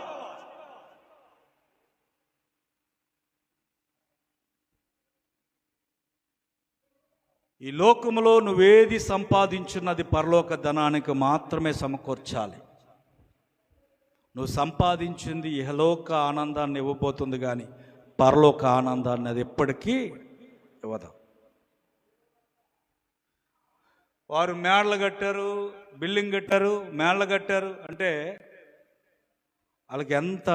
ఈ లోకములో నువ్వేది సంపాదించున్నది పరలోక ధనానికి మాత్రమే సమకూర్చాలి. నువ్వు సంపాదించింది ఇహలోక ఆనందాన్ని ఇవ్వబోతుంది, కానీ పరలోక ఆనందాన్ని అది ఎప్పటికీ ఇవ్వదు. వారు మేడలు కట్టారు, బిల్డింగ్ కట్టారు, మేడలు కట్టారు అంటే వాళ్ళకి ఎంత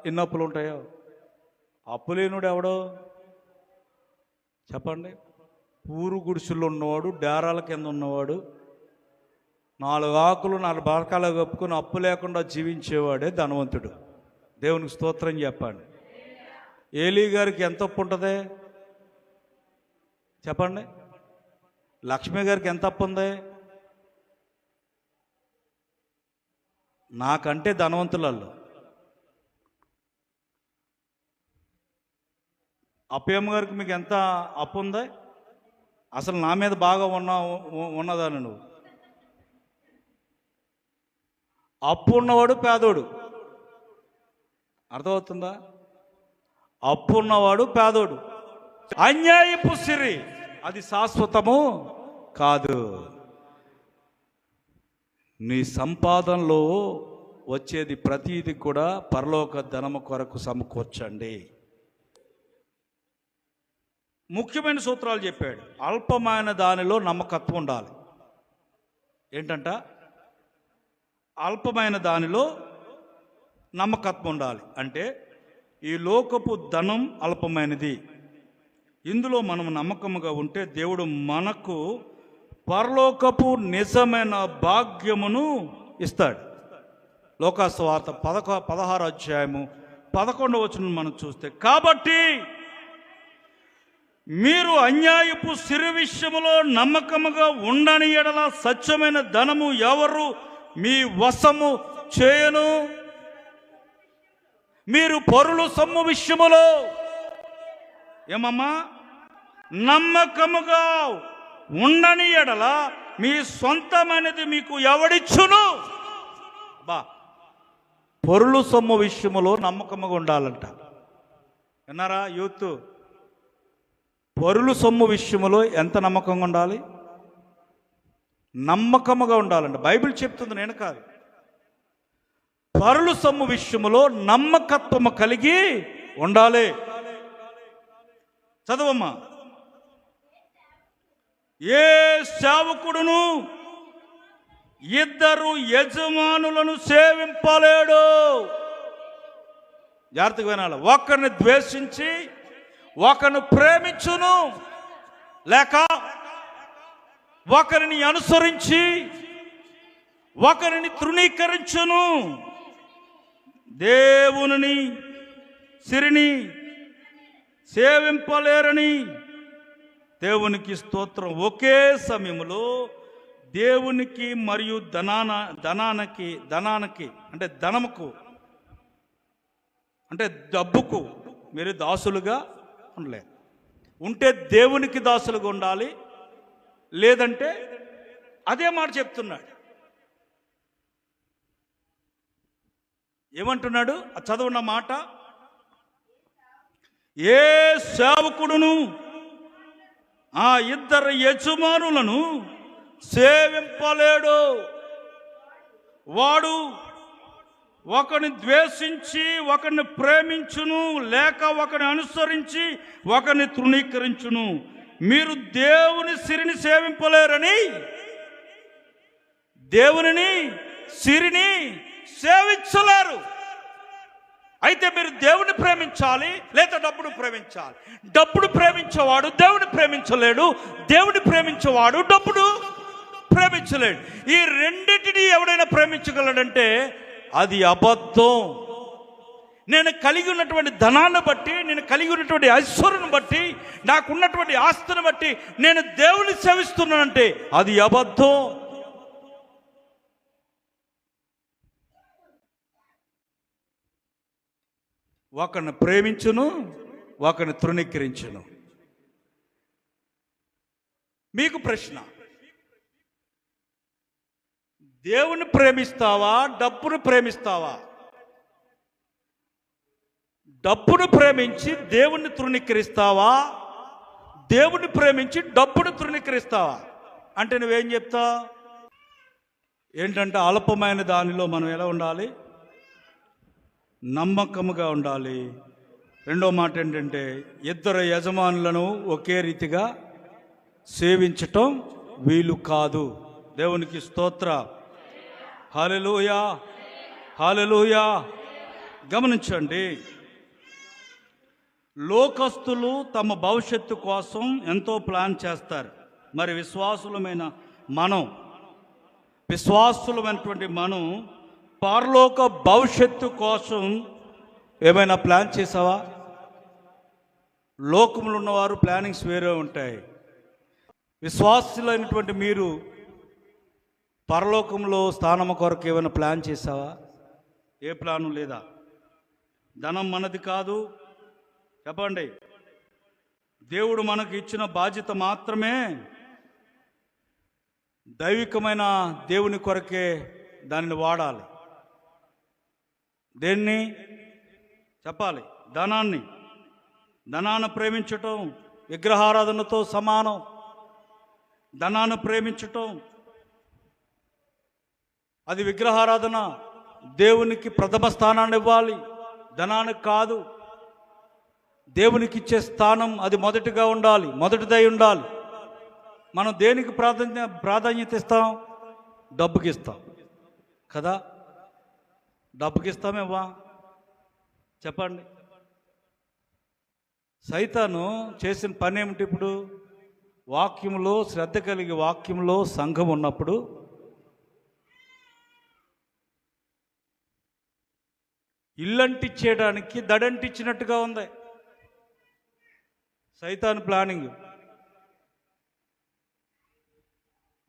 ఎన్ని అప్పులు ఉంటాయో. అప్పులేనుడు ఎవడో చెప్పండి. ఊరు గుడిసెల్లో ఉన్నవాడు, డేరాల కింద ఉన్నవాడు, 4 ఆకులు 4 బరకాలు కప్పుకొని అప్పు లేకుండా జీవించేవాడే ధనవంతుడు. దేవునికి స్తోత్రం చెప్పండి. ఏలీ గారికి ఎంత అప్పు ఉంటుంది చెప్పండి? లక్ష్మి గారికి ఎంత అప్పు ఉంది? నాకంటే ధనవంతులలో. అప్పయ్యమ్మ గారికి మీకు ఎంత అప్పు ఉంది? అసలు నా మీద బాగా ఉన్నదాన్ని నువ్వు. అప్పు ఉన్నవాడు పేదోడు, అర్థమవుతుందా? అప్పు ఉన్నవాడు పేదోడు. అన్యాయపు సిరి అది శాశ్వతము కాదు. నీ సంపాదనలో వచ్చేది ప్రతీది కూడా పరలోక ధనము కొరకు సమకూర్చండి. ముఖ్యమైన సూత్రాలు చెప్పాడు. అల్పమైన దానిలో నమ్మకత్వం ఉండాలి. ఏంటంట? అల్పమైన దానిలో నమ్మకత్వం ఉండాలి. అంటే ఈ లోకపు ధనం అల్పమైనది, ఇందులో మనం నమ్మకముగా ఉంటే దేవుడు మనకు పరలోకపు నిజమైన భాగ్యమును ఇస్తాడు. లోకాసువార్త 16వ అధ్యాయము 11వ వచనం మనం చూస్తే, కాబట్టి మీరు అన్యాయపు సిరి విషయములో నమ్మకముగా ఉండని ఎడల సత్యమైన ధనము ఎవరు మీ వశము చేయను. మీరు పరుల సొమ్ము విషయములో ఏమమ్మా నమ్మకముగా ఉండని ఎడల మీ సొంతమైనది మీకు ఎవడిచ్చును. బా, పరుల సొమ్ము విషయములో నమ్మకముగా ఉండాలంట. విన్నారా యూత్? పరుల సొమ్ము విషయములో ఎంత నమ్మకంగా ఉండాలి? నమ్మకముగా ఉండాలంట. బైబిల్ చెప్తుంది, నేను కాదు. పరుల సొమ్ము విషయములో నమ్మకత్వము కలిగి ఉండాలి. చదవమ్మా. ఏ సేవకుడును 2 యజమానులను సేవింపలేడు. జాగ్రత్తగా వినాలి. ఒకరిని ద్వేషించి ఒకరిని ప్రేమించును, లేక ఒకరిని అనుసరించి ఒకరిని తృణీకరించును. దేవుని సిరిని సేవింపలేరని. దేవునికి స్తోత్రం. ఒకే సమయంలో దేవునికి మరియు ధనానికి అంటే ధనముకు అంటే డబ్బుకు మీరు దాసులుగా ఉండలేరు. ఉంటే దేవునికి దాసులుగా ఉండాలి, లేదంటే అదే మాట చెప్తున్నాడు. ఏమంటున్నాడు? చదవన్న మాట. ఏ సేవకుడును 2 యజమానులను సేవింపలేడు. వాడు ఒకరిని ద్వేషించి ఒకరిని ప్రేమించును, లేక ఒకరిని అనుసరించి ఒకరిని తృణీకరించును. మీరు దేవుని సిరిని సేవింపలేరని, దేవుని సిరిని సేవించలేరు. అయితే మీరు దేవుని ప్రేమించాలి, లేదా డబ్బును ప్రేమించాలి. డబ్బును ప్రేమించేవాడు దేవుని ప్రేమించలేడు, దేవుని ప్రేమించేవాడు డబ్బును ప్రేమించలేడు. ఈ రెండింటినీ ఎవడైనా ప్రేమించగలడంటే అది అబద్ధం. నేను కలిగి ఉన్నటువంటి ధనాన్ని బట్టి, నేను కలిగి ఉన్నటువంటి ఐశ్వర్యాన్ని బట్టి, నాకున్నటువంటి ఆస్తిని బట్టి నేను దేవుని సేవిస్తున్నానంటే అది అబద్ధం. ఒకరిని ప్రేమించును, ఒకరిని తృణీకరించును. మీకు ప్రశ్న, దేవుని ప్రేమిస్తావా, డబ్బును ప్రేమిస్తావా? డబ్బును ప్రేమించి దేవుణ్ణి తృణీకరిస్తావా, దేవుని ప్రేమించి డబ్బును తృణీకరిస్తావా? అంటే నువ్వేం చెప్తావు? ఏంటంటే అల్పమైన దానిలో మనం ఎలా ఉండాలి? నమ్మకముగా ఉండాలి. రెండో మాట ఏంటంటే 2 యజమానులను ఒకే రీతిగా సేవించటం వీలు కాదు. దేవునికి స్తోత్ర. హల్లెలూయా, హల్లెలూయా. గమనించండి, లోకస్తులు తమ భవిష్యత్తు కోసం ఎంతో ప్లాన్ చేస్తారు. మరి విశ్వాసులమైనటువంటి మనం పరలోక భవిష్యత్తు కోసం ఏమైనా ప్లాన్ చేసావా? లోకంలో ఉన్నవారు ప్లానింగ్స్ వేరే ఉంటాయి. విశ్వాసులైనటువంటి మీరు పరలోకంలో స్థానం కొరకు ఏమైనా ప్లాన్ చేసావా? ఏ ప్లాను లేదా? ధనం మనది కాదు. చెప్పండి, దేవుడు మనకు ఇచ్చిన బాధ్యత మాత్రమే దైవికమైన దేవుని కొరకే దానిని వాడాలి. దేన్ని చెప్పాలి? ధనాన్ని ప్రేమించటం విగ్రహారాధనతో సమానం. ధనాన్ని ప్రేమించటం అది విగ్రహారాధన. దేవునికి ప్రథమ స్థానాన్ని ఇవ్వాలి, ధనానికి కాదు. దేవునికి ఇచ్చే స్థానం అది మొదటిగా ఉండాలి, మొదటిదై ఉండాలి. మనం దేనికి ప్రాధాన్యత ఇస్తాం? డబ్బుకి ఇస్తాం కదా. డబ్బుకి ఇస్తామేవా? చెప్పండి. సైతాను చేసిన పని ఏమిటి? ఇప్పుడు వాక్యంలో శ్రద్ధ కలిగి వాక్యంలో సంఘం ఉన్నప్పుడు ఇల్లంటిచ్చేయడానికి దడంటిచ్చినట్టుగా ఉంది సైతాను ప్లానింగ్.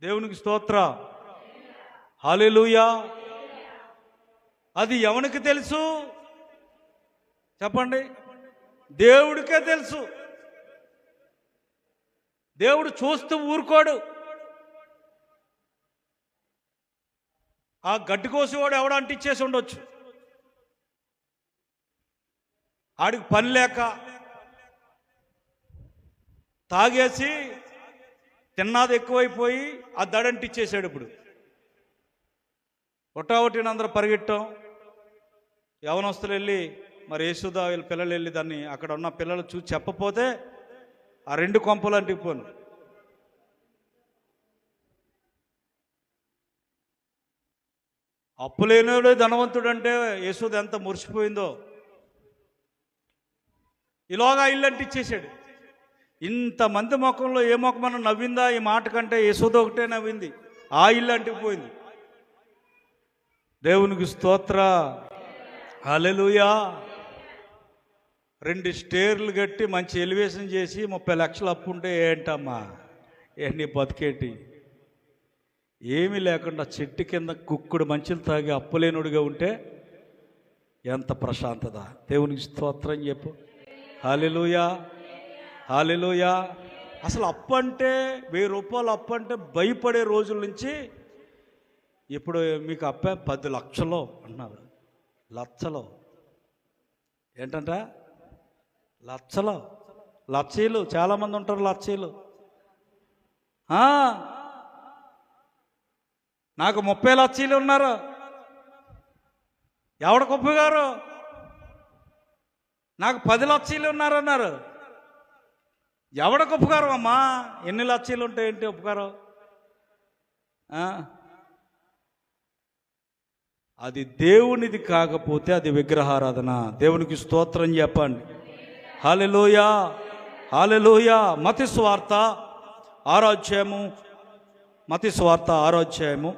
దేవునికి స్తోత్ర, హల్లెలూయా. అది ఎవరికి తెలుసు? చెప్పండి. దేవుడికే తెలుసు. దేవుడు చూస్తూ ఊరుకోడు. ఆ గడ్డి కోసేవాడు ఎవడ అంటించేసి ఉండొచ్చు. ఆడికి పని లేక తాగేసి తిన్నాది ఎక్కువైపోయి ఆ దడంటిచ్చేసాడు. ఇప్పుడు ఒట్టావటిని అందరూ పరిగెట్టాం. యవనస్తులు వెళ్ళి మరి యేసుదా వీళ్ళ పిల్లలు వెళ్ళి దాన్ని అక్కడ ఉన్న పిల్లలు చూసి చెప్పపోతే ఆ 2 కొంపలు అంటిపోను. అప్పు లేనివాడే ధనవంతుడు అంటే యేసుద ఎంత మురిసిపోయిందో. ఇలాగా ఇల్లు అంటిచ్చేసాడు. ఇంతమంది ముఖంలో ఏ ముఖమన్నా నవ్విందా ఈ మాట కంటే? యేసుద ఒకటే నవ్వింది. ఆ ఇల్లు అంటిపోయింది. దేవునికి స్తోత్ర, హల్లెలూయా. 2 స్టేర్లు కట్టి మంచి ఎలివేషన్ చేసి 30 లక్షలు అప్పు ఉంటే ఏంటమ్మా నీ బతికేటి? ఏమీ లేకుండా చెట్టు కింద కుక్కుడు మంచులు తాగి అప్పులేనుడిగా ఉంటే ఎంత ప్రశాంతత. దేవునికి స్తోత్రం చెప్పు. హల్లెలూయా, హల్లెలూయా. అసలు అప్పు అంటే 1000 రూపాయలు అప్పు అంటే భయపడే రోజుల నుంచి ఇప్పుడు మీకు అప్పే 10 లక్షలు అన్నారు. లక్షలు ఏంటంట? లక్షలు చాలామంది ఉంటారు. లక్షలు నాకు 30 లక్షలు ఉన్నారు. ఎవడికి ఒప్పుగారు? నాకు 10 లక్షలు ఉన్నారన్నారు. ఎవడికి ఒప్పుగారు అమ్మా? ఎన్ని లక్షలు ఉంటే ఏంటి ఒప్పుగారు? అది దేవునిది కాకపోతే అది విగ్రహారాధన. దేవునికి స్తోత్రం చెప్పండి. హల్లెలూయా, హల్లెలూయా. మత్తయి సువార్త 6వ అధ్యాయము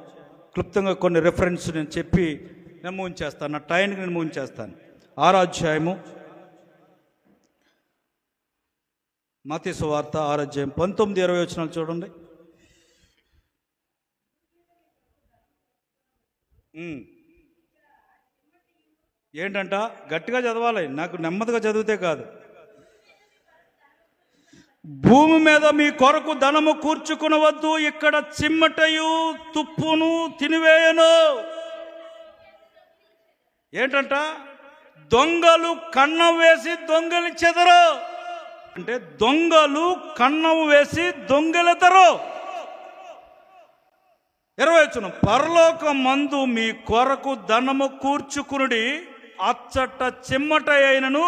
క్లుప్తంగా కొన్ని రెఫరెన్స్ నేను చెప్పి నేను ముగించేస్తాను. నా టైంకి నేను ముగించేస్తాను. 6వ అధ్యాయము మత్తయి సువార్త 6వ అధ్యాయం 19-20 వచనాలు చూడండి. ఏంటంట? గట్టిగా చదవాలి, నాకు నెమ్మదిగా చదివితే కాదు. భూమి మీద మీ కొరకు ధనము కూర్చుకునవద్దు, ఇక్కడ చిమ్మటయు తుప్పును తినివేయను. ఏంటంట? దొంగలు కన్నం వేసి దొంగలించెదరు. అంటే దొంగలు కన్నం వేసి దొంగలెదరు. 20 వచనం, పరలోకమందు మీ కొరకు ధనము కూర్చుకునుడి, అచ్చట చిమ్మట అయినను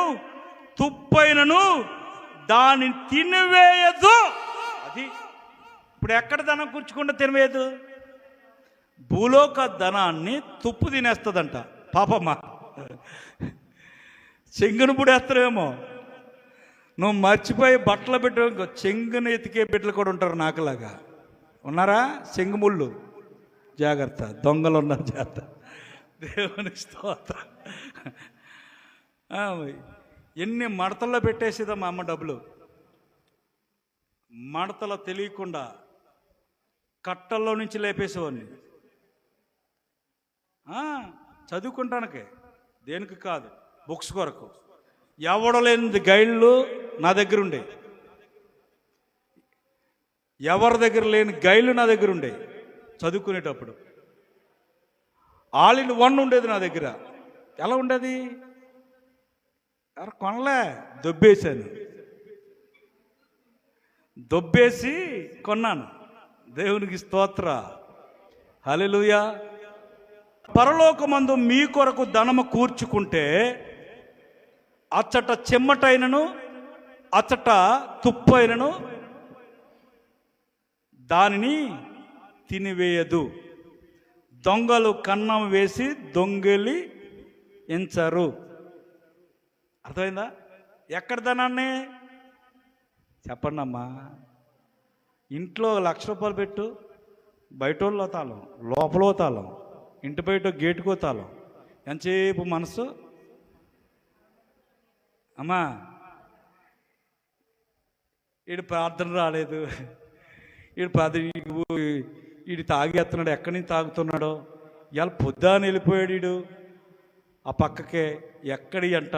తుప్పైనను దాన్ని తినివేయదు. అది ఇప్పుడు ఎక్కడ ధనం కూర్చుకుంటే తినివేయదు? భూలోక ధనాన్ని తుప్పు తినేస్తుందంట. పాపమ్మా, చెంగును పుడేస్తారేమో. నువ్వు మర్చిపోయి బట్టలు పెట్టు, చెంగుని ఎతికే బిడ్డలు కూడా ఉంటారు నాకులాగా. ఉన్నారా? చెంగుముళ్ళు జాగ్రత్త, దొంగలు ఉన్నారు జాగ్రత్త. దేవునికి స్తోత్రం. ఎన్ని మడతల్లో పెట్టేసేదా మా అమ్మ డబ్బులు. మడతలో తెలియకుండా కట్టల్లో నుంచి లేపేసేవాడిని. చదువుకుంటానికి, దేనికి కాదు, బుక్స్ కొరకు. ఎవడలేని గైడ్లు నా దగ్గర ఉండే, ఎవరి దగ్గర లేని గైడ్లు నా దగ్గర ఉండే. చదువుకునేటప్పుడు ఆల్ ఇన్ వన్ ఉండేది నా దగ్గర. ఎలా ఉండేది? ఎవరు కొనలే, దొబ్బేశాను. దొబ్బేసి కొన్నాను. దేవునికి స్తోత్ర, హల్లెలూయా. పరలోకమందు మీ కొరకు ధనము కూర్చుకుంటే అచ్చట చెమ్మటైనను అచ్చట తుప్పైనను దానిని తినివేయదు. దొంగలు కన్నం వేసి దొంగలి ఎంచరు. అర్థమైందా? ఎక్కడ ధనాన్ని చెప్పండి అమ్మా. ఇంట్లో 1,00,000 రూపాయలు పెట్టు, బయటోళ్ళలో తాళం, లోపల తాళం, ఇంటి బయట గేటుకో తాళం. ఎంతసేపు మనసు అమ్మా వీడు ప్రార్థన రాలేదు, వీడు తాగేస్తున్నాడు, ఎక్కడి నుంచి తాగుతున్నాడో, ఇవాళ పొద్దున వెళ్ళిపోయాడు వీడు ఆ పక్కకే. ఎక్కడి అంట,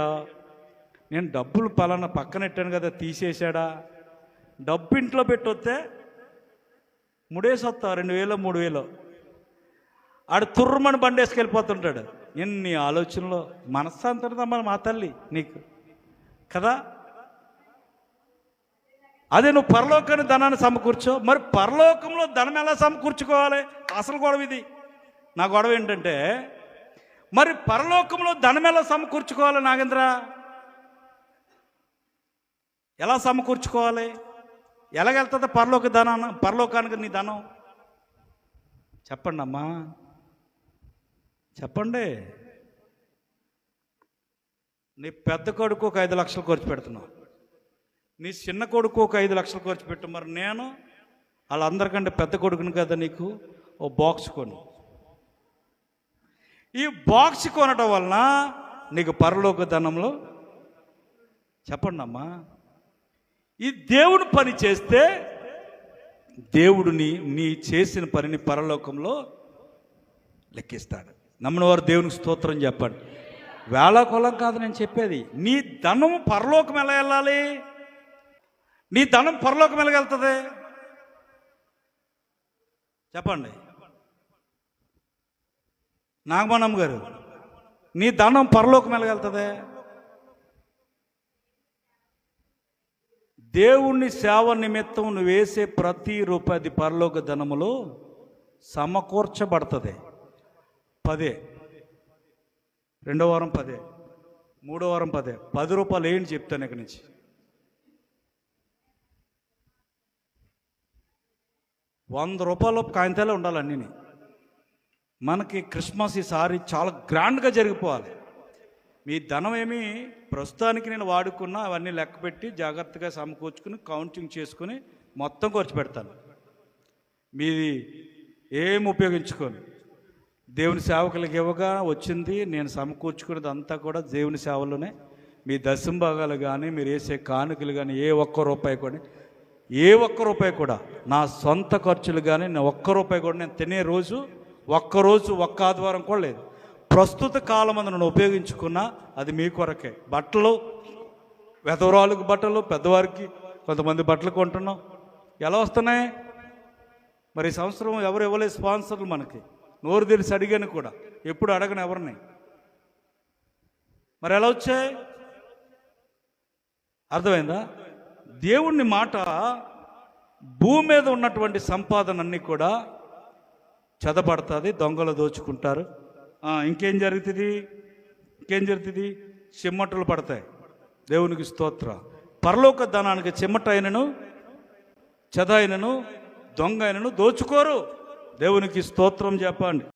నేను డబ్బులు పలానా పక్కనెట్టాను కదా, తీసేశాడా? డబ్బు ఇంట్లో పెట్టొస్తే ముడేసొస్తా 2,000 3,000. ఆడు తుర్రమని బండేసుకెళ్ళిపోతుంటాడు. ఎన్ని ఆలోచనలో. మనస్సాంతరదమ్మా మా తల్లి నీకు కదా. అదే నువ్వు పరలోకాన్ని ధనాన్ని సమకూర్చో. మరి పరలోకంలో ధనం ఎలా సమకూర్చుకోవాలి? అసలు గొడవ ఇది. నా గొడవ ఏంటంటే, మరి పరలోకంలో ధనం ఎలా సమకూర్చుకోవాలి నాగేంద్ర? ఎలా సమకూర్చుకోవాలి? ఎలాగెళ్తుంది పరలోకానికి నీ ధనం? చెప్పండి అమ్మా, చెప్పండి. నీ పెద్ద కొడుకు ఒక 5 లక్షలు ఖర్చు పెడుతున్నావు, నీ చిన్న కొడుకు ఒక 5 లక్షలు ఖర్చు పెట్టు. మరి నేను వాళ్ళందరికంటే పెద్ద కొడుకుని కదా, నీకు ఓ బాక్స్ కొని. ఈ బాక్స్ కొనటం వలన నీకు పరలోక ధనంలో, చెప్పండి అమ్మా, ఈ దేవుడు పని చేస్తే దేవుడిని నీ చేసిన పనిని పరలోకంలో లెక్కిస్తాడు. నమ్మిన వారు దేవునికి స్తోత్రం చెప్పండి. వేళ కొలం కాదు నేను చెప్పేది. నీ ధనం పరలోకం ఎలా వెళ్ళాలి? నీ ధనం పరలోకం ఎలా వెళ్తుంది? చెప్పండి నాగమణమ్మ గారు, నీ ధనం పరలోకం ఎలా వెళ్తుంది? దేవుణ్ణి సేవ నిమిత్తం నువ్వు వేసే ప్రతి రూపాయి పరలోక ధనములో సమకూర్చబడుతుంది. 10, 2వ వారం 10, 3వ వారం 10, 10 రూపాయలు ఏంటి చెప్తాను ఇక్కడి నుంచి. ₹100 కాగితాలే ఉండాలి అన్నీ. మనకి క్రిస్మస్ ఈసారి చాలా గ్రాండ్గా జరిగిపోవాలి. మీ ధనం ఏమి ప్రస్తుతానికి నేను వాడుకున్నా అవన్నీ లెక్క పెట్టి జాగ్రత్తగా సమకూర్చుకుని కౌంటింగ్ చేసుకుని మొత్తం ఖర్చు పెడతాను. మీది ఏం ఉపయోగించుకోను. దేవుని సేవకులకి ఇవ్వగా వచ్చింది నేను సమకూర్చుకునేది అంతా కూడా దేవుని సేవలోనే. మీ దశంభాగాలు కానీ మీరు వేసే కానుకలు కానీ ఏ ఒక్క రూపాయి కూడా నా సొంత ఖర్చులు కానీ నేను ₹1 కూడా నేను తినే రోజు ఒక్క ఆదివారం కూడా లేదు. ప్రస్తుత కాలం నన్ను ఉపయోగించుకున్నా అది మీ కొరకే. బట్టలు, వెధవరాలకు బట్టలు, పెద్దవారికి కొంతమంది బట్టలు కొంటున్నాం. ఎలా వస్తున్నాయి మరి? ఈ సంవత్సరం ఎవరు ఇవ్వలేదు స్పాన్సర్లు మనకి. నోరు తెరిచి అడిగాను కూడా, ఎప్పుడు అడగను ఎవరిని. మరి ఎలా వచ్చాయి? అర్థమైందా? దేవుని మాట భూమి మీద ఉన్నటువంటి సంపాదన అన్నీ కూడా చెదపడుతుంది, దొంగలు దోచుకుంటారు. ఇంకేం జరుగుతుంది? చిమ్మటలు పడతాయి. దేవునికి స్తోత్ర. పరలోక ధనానికి చిమ్మట అయినను చెద అయినను దొంగ అయినను దోచుకోరు. దేవునికి స్తోత్రం చెప్పండి.